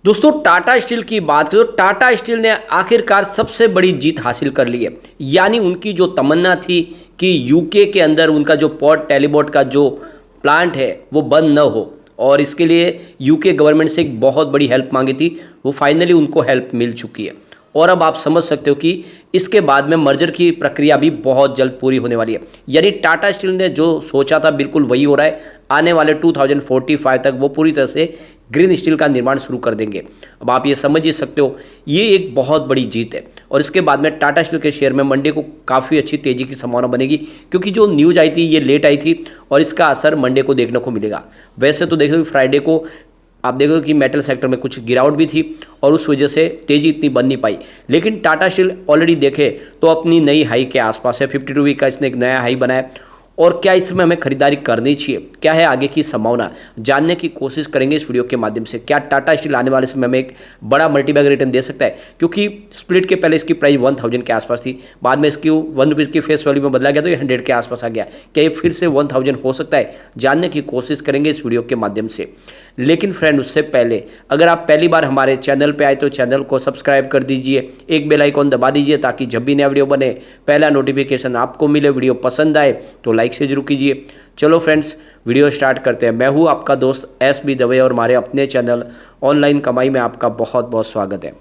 दोस्तों टाटा स्टील की बात करें तो टाटा स्टील ने आखिरकार सबसे बड़ी जीत हासिल कर ली है। यानी उनकी जो तमन्ना थी कि यूके के अंदर उनका जो पोर्ट टेलीबोर्ट का जो प्लांट है वो बंद न हो, और इसके लिए यूके गवर्नमेंट से एक बहुत बड़ी हेल्प मांगी थी, वो फाइनली उनको हेल्प मिल चुकी है। और अब आप समझ सकते हो कि इसके बाद में मर्जर की प्रक्रिया भी बहुत जल्द पूरी होने वाली है। यानी टाटा स्टील ने जो सोचा था बिल्कुल वही हो रहा है। आने वाले 2045 तक वो पूरी तरह से ग्रीन स्टील का निर्माण शुरू कर देंगे। अब आप ये समझ ही सकते हो, ये एक बहुत बड़ी जीत है। और इसके बाद में टाटा स्टील के शेयर में मंडे को काफ़ी अच्छी तेज़ी की संभावना बनेगी, क्योंकि जो न्यूज़ आई थी ये लेट आई थी और इसका असर मंडे को देखने को मिलेगा। वैसे तो देखो फ्राइडे को आप देखोगे कि मेटल सेक्टर में कुछ गिरावट भी थी और उस वजह से तेज़ी इतनी बन नहीं पाई, लेकिन टाटा स्टील ऑलरेडी देखे तो अपनी नई हाई के आसपास है। 52 वीक का इसने एक नया हाई बनाया। और क्या इसमें हमें खरीदारी करनी चाहिए, क्या है आगे की संभावना, जानने की कोशिश करेंगे इस वीडियो के माध्यम से। क्या टाटा स्टील आने वाले समय में एक बड़ा मल्टीबैग रिटर्न दे सकता है, क्योंकि स्प्लिट के पहले इसकी प्राइस 1000 के आसपास थी, बाद में इसकी 1 रुपीज़ की फेस वैल्यू में बदला गया तो ये 100 के आसपास आ गया। क्या ये फिर से 1000 हो सकता है, जानने की कोशिश करेंगे इस वीडियो के माध्यम से। लेकिन फ्रेंड उससे पहले अगर आप पहली बार हमारे चैनल पर आए तो चैनल को सब्सक्राइब कर दीजिए, एक बेल आइकॉन दबा दीजिए ताकि जब भी नया वीडियो बने पहला नोटिफिकेशन आपको मिले। वीडियो पसंद आए तो लाइक से जरूर कीजिए। चलो फ्रेंड्स वीडियो स्टार्ट करते हैं। मैं हूं आपका दोस्त SB दवे और हमारे अपने चैनल ऑनलाइन कमाई में आपका बहुत बहुत स्वागत है।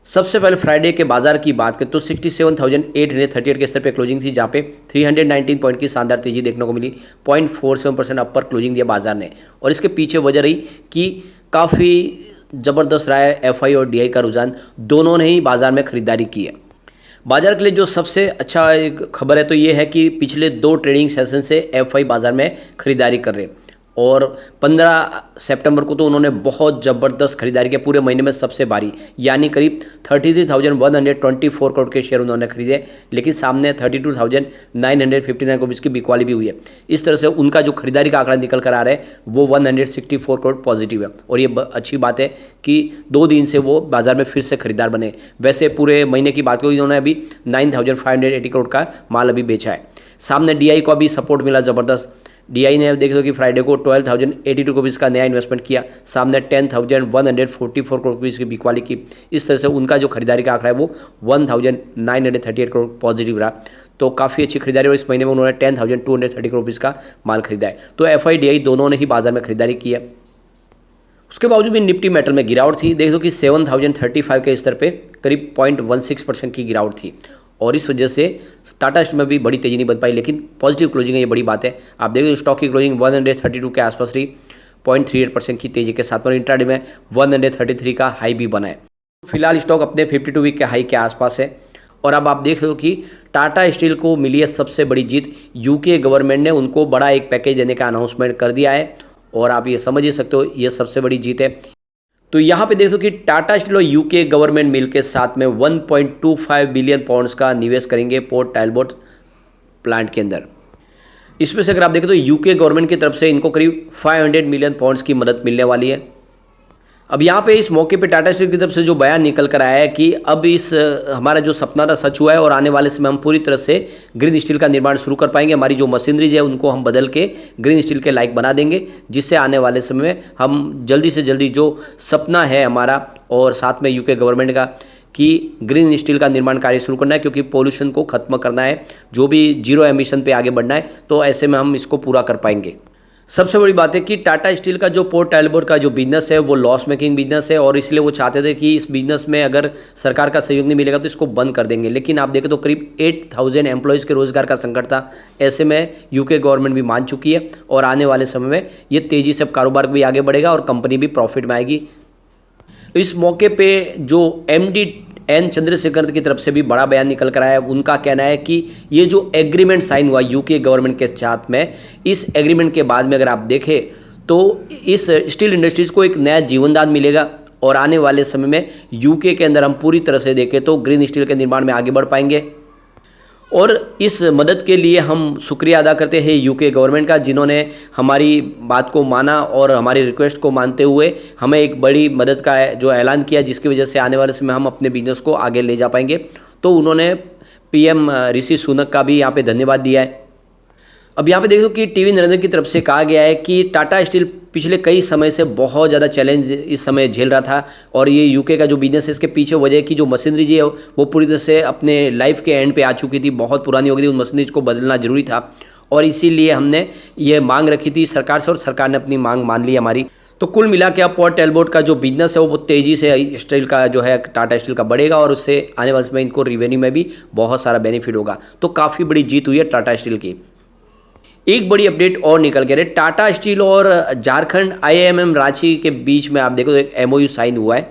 सबसे पहले फ्राइडे के बाजार की बात करें तो 67,838 के स्तर पे क्लोजिंग थी, जहाँ पे 319 पॉइंट की शानदार तेजी देखने को मिली। 0.47% अपर क्लोजिंग दिया बाजार ने। और इसके पीछे वजह रही कि काफ़ी ज़बरदस्त रहा है FI और DI का रुझान, दोनों ने ही बाजार में खरीदारी की है। बाजार के लिए जो सबसे अच्छा एक खबर है तो ये है कि पिछले 2 ट्रेडिंग सेशन से FI बाजार में खरीदारी कर रहे हैं, और 15 सितंबर को तो उन्होंने बहुत ज़बरदस्त खरीदारी किया, पूरे महीने में सबसे भारी, यानी करीब 33,124 करोड़ के शेयर उन्होंने खरीदे। लेकिन सामने 32,959 करोड़ की बिकवाली भी हुई है। इस तरह से उनका जो खरीदारी का आंकड़ा निकल कर आ रहा है वो 164 करोड़ पॉजिटिव है, और ये अच्छी बात है कि 2 दिन से वो बाजार में फिर से खरीदार बने। वैसे पूरे महीने की बात करें इन्होंने अभी 9,580 करोड़ का माल अभी बेचा है। सामने DI को अभी सपोर्ट मिला ज़बरदस्त। DI ने देख दो कि फ्राइडे को 12,082 रुपीज़ का नया इन्वेस्टमेंट किया, सामने 10,144 करोड़ रुपीज़ की बिकवाली की। इस तरह से उनका जो खरीदारी का आंकड़ा है वो 1,938 करोड़ पॉजिटिव रहा। तो काफ़ी अच्छी खरीदारी, और इस महीने में उन्होंने 10,230 करोड़ रुपीज़ का माल खरीदा है। तो FI DI दोनों ने ही बाजार में खरीदारी की है। उसके बावजूद भी निफ्टी मेटल में गिरावट थी। देख दो कि 7,035 के स्तर पे करीब 0.16% की गिरावट थी, और इस वजह से टाटा स्टील में भी बड़ी तेजी नहीं बन पाई, लेकिन पॉजिटिव क्लोजिंग है, ये बड़ी बात है। आप देखिए स्टॉक की क्लोजिंग 132 के आसपास रही, 0.38% की तेजी के साथ, और इंट्राडे में 133 का हाई भी बना है। फिलहाल स्टॉक अपने 52 वीक के हाई के आसपास है। और अब आप देख रहे हो कि टाटा स्टील को मिली है सबसे बड़ी जीत। यूके गवर्नमेंट ने उनको बड़ा एक पैकेज देने का अनाउंसमेंट कर दिया है, और आप ये समझ ही सकते हो ये सबसे बड़ी जीत है। तो यहाँ पे देख दो कि टाटा स्टील और यूके गवर्नमेंट मिल के साथ में 1.25 बिलियन पाउंड्स का निवेश करेंगे पोर्ट टेलबोर्ट प्लांट के अंदर। इसमें से अगर आप देखें तो यूके गवर्नमेंट की तरफ से इनको करीब 500 मिलियन पाउंड्स की मदद मिलने वाली है। अब यहाँ पे इस मौके पे टाटा स्टील की तरफ से जो बयान निकल कर आया है कि अब इस हमारा जो सपना था सच हुआ है, और आने वाले समय हम पूरी तरह से ग्रीन स्टील का निर्माण शुरू कर पाएंगे। हमारी जो मशीनरीज है उनको हम बदल के ग्रीन स्टील के लायक बना देंगे, जिससे आने वाले समय में हम जल्दी से जल्दी जो सपना है हमारा, और साथ में यूके गवर्नमेंट का, कि ग्रीन स्टील का निर्माण कार्य शुरू करना है, क्योंकि पोल्यूशन को खत्म करना है, जो भी जीरो एमिशन पे आगे बढ़ना है, तो ऐसे में हम इसको पूरा कर पाएंगे। सबसे बड़ी बात है कि टाटा स्टील का जो पोर्ट टेलबोर्ट का जो बिजनेस है वो लॉस मेकिंग बिजनेस है, और इसलिए वो चाहते थे कि इस बिजनेस में अगर सरकार का सहयोग नहीं मिलेगा तो इसको बंद कर देंगे। लेकिन आप देखें तो करीब 8,000 एम्प्लॉयज़ के रोजगार का संकट था। ऐसे में यूके गवर्नमेंट भी मान चुकी है, और आने वाले समय में ये तेज़ी से कारोबार भी आगे बढ़ेगा और कंपनी भी प्रॉफिट में आएगी। इस मौके पे जो MD N चंद्रशेखर की तरफ से भी बड़ा बयान निकल कर आया है। उनका कहना है कि ये जो एग्रीमेंट साइन हुआ यूके गवर्नमेंट के साथ में, इस एग्रीमेंट के बाद में अगर आप देखें तो इस स्टील इंडस्ट्रीज़ को एक नया जीवनदान मिलेगा, और आने वाले समय में यूके के अंदर हम पूरी तरह से देखें तो ग्रीन स्टील के निर्माण में आगे बढ़ पाएंगे। और इस मदद के लिए हम शुक्रिया अदा करते हैं यूके गवर्नमेंट का, जिन्होंने हमारी बात को माना और हमारी रिक्वेस्ट को मानते हुए हमें एक बड़ी मदद का जो ऐलान किया, जिसकी वजह से आने वाले समय हम अपने बिजनेस को आगे ले जा पाएंगे। तो उन्होंने PM ऋषि सुनक का भी यहाँ पे धन्यवाद दिया है। अब यहाँ पे देखो कि टीवी नरेंद्र की तरफ से कहा गया है कि टाटा स्टील पिछले कई समय से बहुत ज़्यादा चैलेंज इस समय झेल रहा था और ये यूके का जो बिजनेस है इसके पीछे वजह है कि जो मशीनरी जी है वो पूरी तरह से अपने लाइफ के एंड पे आ चुकी थी, बहुत पुरानी हो गई थी, उन मशीनरी को बदलना जरूरी था और इसीलिए हमने ये मांग रखी थी सरकार से और सरकार ने अपनी मांग मान ली हमारी। तो कुल मिला के अब पोर्ट टेलबोर्ड का जो बिजनेस है वो तेज़ी से स्टील का जो है टाटा स्टील का बढ़ेगा और उससे आने वाले समय इनको रिवेन्यू में भी बहुत सारा बेनिफिट होगा। तो काफ़ी बड़ी जीत हुई है टाटा स्टील की। एक बड़ी अपडेट और निकल के रहे, टाटा स्टील और झारखंड आईआईएम रांची के बीच में आप देखो तो एक एमओयू साइन हुआ है।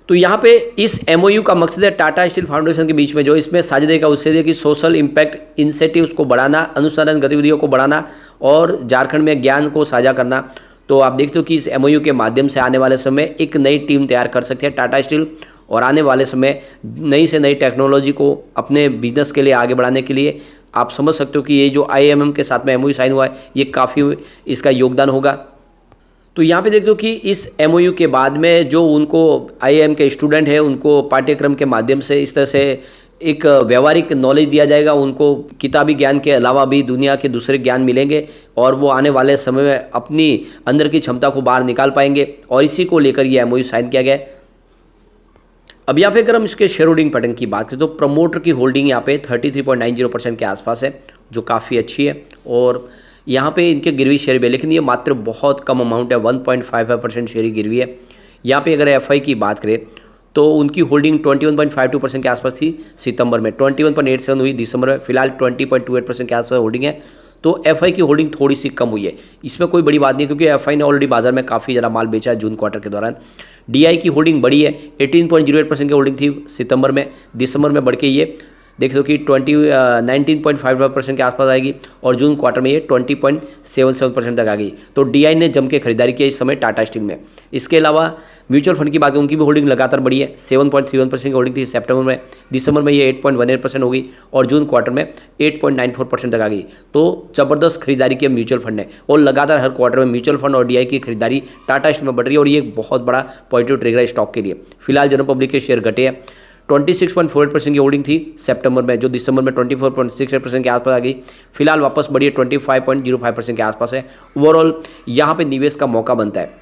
तो यहाँ पे इस एमओयू का मकसद है टाटा स्टील फाउंडेशन के बीच में जो इसमें साझेदारी का उद्देश्य है कि सोशल इम्पैक्ट इंसेटिव्स को बढ़ाना, अनुसंधान गतिविधियों को बढ़ाना और झारखंड में ज्ञान को साझा करना। तो आप देखते हो कि इस एमओयू के माध्यम से आने वाले समय एक नई टीम तैयार कर सकती है टाटा स्टील और आने वाले समय नई से नई टेक्नोलॉजी को अपने बिजनेस के लिए आगे बढ़ाने के लिए आप समझ सकते हो कि ये जो आईआईएम के साथ में एमओयू साइन हुआ है ये काफ़ी इसका योगदान होगा। तो यहाँ पे देखते हो कि इस एमओयू के बाद में जो उनको आईआईएम के स्टूडेंट हैं उनको पाठ्यक्रम के माध्यम से इस तरह से एक व्यवहारिक नॉलेज दिया जाएगा, उनको किताबी ज्ञान के अलावा भी दुनिया के दूसरे ज्ञान मिलेंगे और वो आने वाले समय में अपनी अंदर की क्षमता को बाहर निकाल पाएंगे और इसी को लेकर ये एमओयू साइन किया गया है। अब यहाँ पे अगर हम इसके शेयर होल्डिंग पैटर्न की बात करें तो प्रमोटर की होल्डिंग यहाँ पे 33.90% के आसपास है जो काफ़ी अच्छी है और यहाँ पे इनके गिरवी शेयर भी है, लेकिन ये मात्र बहुत कम अमाउंट है, 1.55% शेयर ही गिरवी है। यहाँ पे अगर एफआई की बात करें तो उनकी होल्डिंग 21.52% के आसपास थी सितंबर में, 21.87 हुई दिसंबर में, फिलहाल 20.28% के आसपास होल्डिंग है। तो एफआई की होल्डिंग थोड़ी सी कम हुई है, इसमें कोई बड़ी बात नहीं क्योंकि एफआई ने ऑलरेडी बाजार में काफ़ी ज़्यादा माल बेचा है जून क्वार्टर के दौरान। डीआई की होल्डिंग बढ़ी है, 18.08% की होल्डिंग थी सितंबर में, दिसंबर में बढ़ के ये देख दो कि 19.55% के आसपास आएगी और जून क्वार्टर में ये 20.77% तक आ गई। तो डीआई ने जम के खरीदारी की इस समय टाटा स्टील में। इसके अलावा म्यूचुअल फंड की बात करें उनकी भी होल्डिंग लगातार बढ़ी है, 7.31% की होल्डिंग थी सितंबर में, दिसंबर में ये 8.18% हो गई और जून क्वार्टर में 8.94% तक आ गई। तो ज़बरदस्त खरीदारी की म्यूचुअल फंड ने और लगातार हर क्वार्टर में म्यूचुअल फंड और डीआई की खरीदारी टाटा स्टील में बढ़ रही है और ये एक बहुत बड़ा पॉजिटिव ट्रिगर है स्टॉक के लिए। फिलहाल जनरल पब्लिक के शेयर घटे हैं, 26.48% की होल्डिंग थी सितंबर में जो दिसंबर में 24.68% के आसपास आ गई, फिलहाल वापस बढ़ी है 25.05% के आसपास है। ओवरऑल यहाँ पे निवेश का मौका बनता है।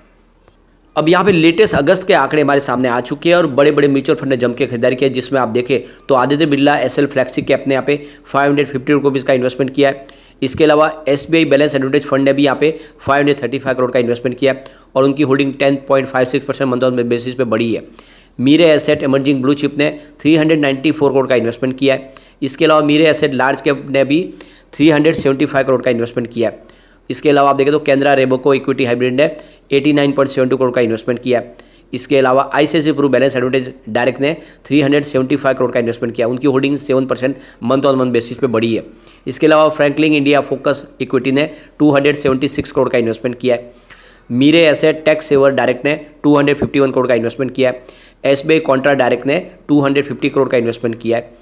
अब यहाँ पे लेटेस्ट अगस्त के आंकड़े हमारे सामने आ चुके हैं और बड़े बड़े म्यूचुअल फंड ने जम के खरीदारी किया, जिसमें आप देखें तो Aditya Birla SL flexi cap ने यहाँ पे 550 रुपीज़ का इन्वेस्टमेंट किया है। इसके अलावा एसबीआई बैलेंस एडवांटेज फंड ने भी यहाँ पे 535 करोड़ का इन्वेस्टमेंट किया है और उनकी होल्डिंग 10.56% मंथ ऑन बेसिस पे बढ़ी है। मीरे एसेट इमर्जिंग ब्लू चिप ने 394 करोड़ का इन्वेस्टमेंट किया है। इसके अलावा मीरे एसेट लार्ज कैप ने भी 375 करोड़ का इन्वेस्टमेंट किया है। इसके अलावा आप देखें तो कैनरा रेबोको इक्विटी हाइब्रिड ने 89.72 करोड़ का इन्वेस्टमेंट किया है। इसके अलावा ICICI pru balance advantage direct ने 375 करोड़ का इन्वेस्टमेंट किया, उनकी holding 7% month on month basis पे बढ़ी है। इसके अलावा फ्रैंकलिन इंडिया फोकस इक्विटी ने 276 करोड़ का इन्वेस्टमेंट किया है। मीरे एसेट टैक्स सेवर डायरेक्ट ने 251 करोड़ का इन्वेस्टमेंट किया है। एसबीआई कॉन्ट्रा डायरेक्ट ने 250 करोड़ का इन्वेस्टमेंट किया है।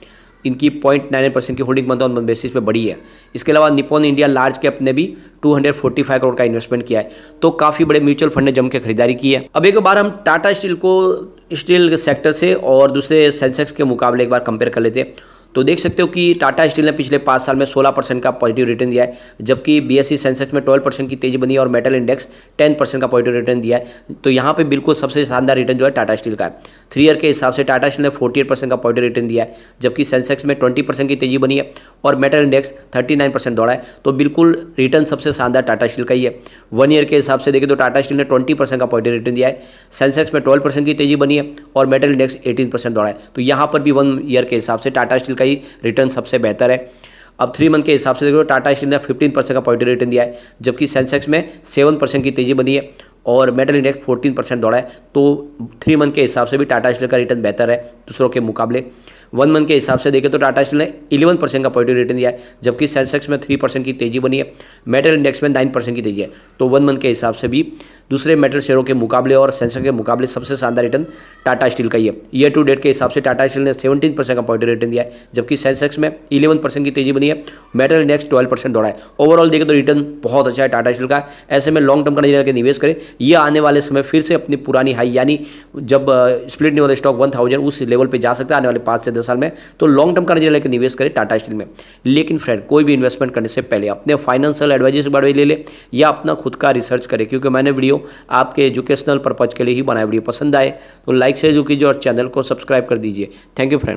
इनकी 0.99% की holding month on month basis पे बढ़ी है। इसके अलावा निप्पॉन इंडिया लार्ज कैप ने भी 245 करोड़ का इन्वेस्टमेंट किया है। तो काफ़ी बड़े म्यूचुअल फंड ने जम के खरीदारी की है। अब एक बार हम टाटा स्टील को स्टील सेक्टर से और दूसरे सेंसेक्स के मुकाबले एक बार कंपेयर कर लेते हैं तो देख सकते हो कि टाटा स्टील ने पिछले 5 साल में 16% का पॉजिटिव रिटर्न दिया है, जबकि बीएसई सेंसेक्स में 12% की तेजी बनी है और मेटल इंडेक्स 10% का पॉजिटिव रिटर्न दिया है। तो यहाँ पे बिल्कुल सबसे शानदार रिटर्न जो है टाटा स्टील का है। 3 ईयर के हिसाब से टाटा स्टील ने 48% का पॉजिटिव रिटर्न दिया है, जबकि सेंसेक्स में 20% की तेजी बनी है और मेटल इंडेक्स 39% दौड़ा है। तो बिल्कुल रिटर्न सबसे शानदार टाटा स्टील का ही है। 1 ईयर के हिसाब से देखें तो टाटा स्टील ने 20% का पॉजिटिव रिटर्न दिया है, सेंसेक्स में 12% की तेजी बनी है और मेटल इंडेक्स 18% दौड़ा है। तो यहाँ पर भी 1 ईयर के हिसाब से टाटा स्टील का ही रिटर्न सबसे बेहतर है। अब 3 मंथ के हिसाब से देखो टाटा स्टील ने 15% का पॉजिटिव रिटर्न दिया है, जबकि सेंसेक्स में 7% की तेजी बनी है और मेटल इंडेक्स 14% दौड़ा है। तो 3 मंथ के हिसाब से भी टाटा स्टील का रिटर्न बेहतर है दूसरों के मुकाबले। 1 मंथ के हिसाब से देखें तो टाटा स्टील ने 11% का पॉजिटिव रिटर्न दिया है, जबकि सेंसेक्स में 3% की तेजी बनी है, मेटल इंडेक्स में 9% की तेजी है। तो 1 मंथ के हिसाब से भी दूसरे मेटल शेयरों के मुकाबले और सेंसेक्स के मुकाबले सबसे शानदार रिटर्न टाटा स्टील का ही है। ईयर टू डेट के हिसाब से टाटा स्टील ने 17% का पॉजिटिव रिटर्न दिया है, जबकि सेंसेक्स में 11% की तेजी बनी है, मेटल इंडेक्स 12% दौड़ा है। ओवरऑल देखें तो रिटर्न बहुत अच्छा है टाटा स्टील का। ऐसे में लॉन्ग टर्म का नजरिया के निवेश करें, ये आने वाले समय फिर से अपनी पुरानी हाई यानी जब स्प्लिट नहीं होता स्टॉक 1000 उस लेवल पर जा सकता है आने वाले 5 से 10 साल में, तो लॉन्ग टर्म का नजरिया लेकर निवेश करें टाटा स्टील में। लेकिन फ्रेंड, कोई भी इन्वेस्टमेंट करने से पहले अपने फाइनेंशियल एडवाइजर से बारे ले ले या अपना खुद का रिसर्च करें, क्योंकि मैंने वीडियो आपके एजुकेशनल पर्पज के लिए ही बनाया। वीडियो पसंद आए तो लाइक शेयर जो कीजिए और चैनल को सब्सक्राइब कर दीजिए। Thank you friend.